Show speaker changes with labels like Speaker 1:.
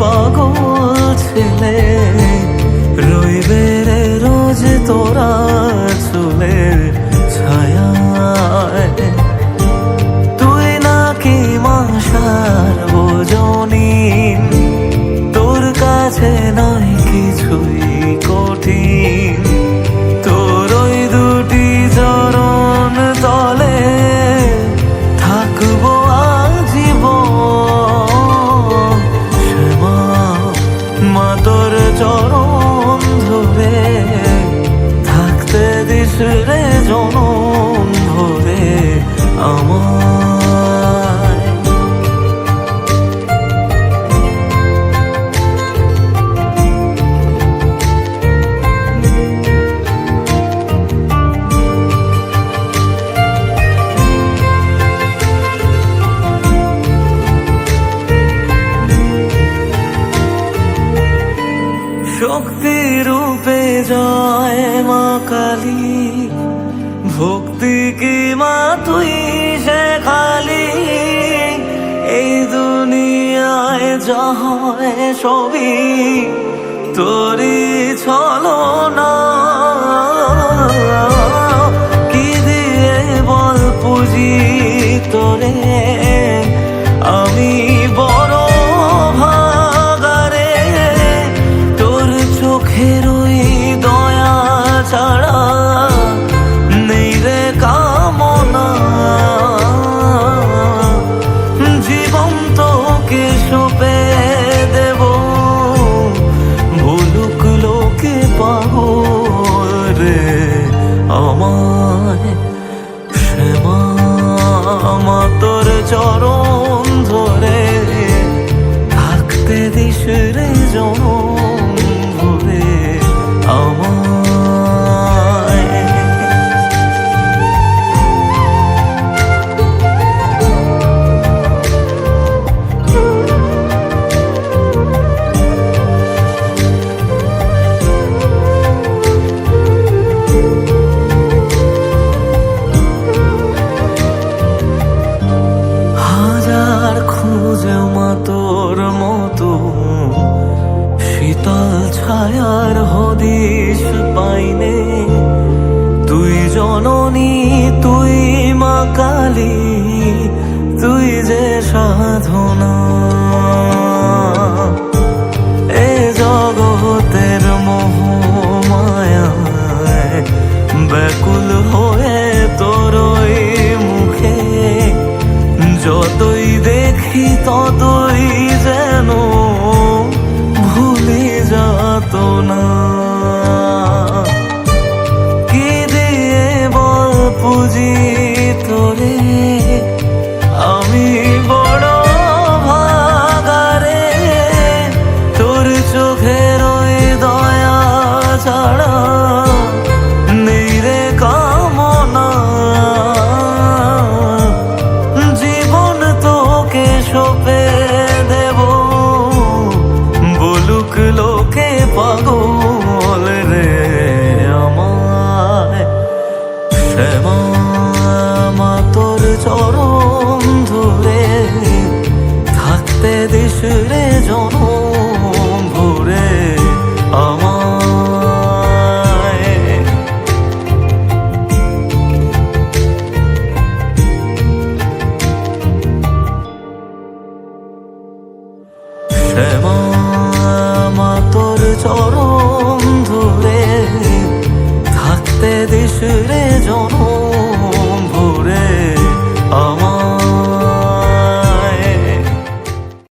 Speaker 1: পাগল ছেলে রইবে রে রোজ তোরা চুলের ছায়ায়। তুই নাকি মাসার বোঝনি, তোর কাছে নয় কিছুই কঠিন। তোর ওই দুটি চরণ তলে থাকবো আজীবন। শ্যামা মা তোর চরণ ধরে থাকতে দিস রে জনম ভরে আমায়। শক্তি রূপে জয় মা কালী, ভক্তি কি মা তুই শেখালি। এই দুনিয়ায় যা হয় সবই তোরই ছলনা। কি দিয়ে বল পুজি তোরে আমি বড় ভাগারে। তোর চোখের ওই দয়া ছাড়া নেই রে কামনা। জীবন তোকে সঁপে দেব, বলুক লোকে পাগল রে আমায়। শ্যামা মা তোর চরণ ধরে থাকতে দিস রে জনম ভরে আমায়। হাজার খুঁজে মা তোর মতো শীতল ছায়ার হদিশ পাইনে। তুই জননী তুই মা কালী, তুই যে সাধনা। এ জগতের মোহ মায়ায় ব্যাকুল হয়ে তোর ওই মুখে যতই দেখি ততই যেন ভুলে যাত না। কি দিয়ে বল পুজি তোরে আমি বড় ভাগারে। তোর চোখের ওই দয়া ছাড়া নেই রে কামনা। জীবন তোকে সঁপে দেব, বলুক লোকে পাগল রে আমায়। শ্যামা মা তোর চরণ ধরে থাকতে দিস রে জনম ভরে আমায়। শ্যামা মা তোর চরণ ধরে থাকতে দিস রে জনম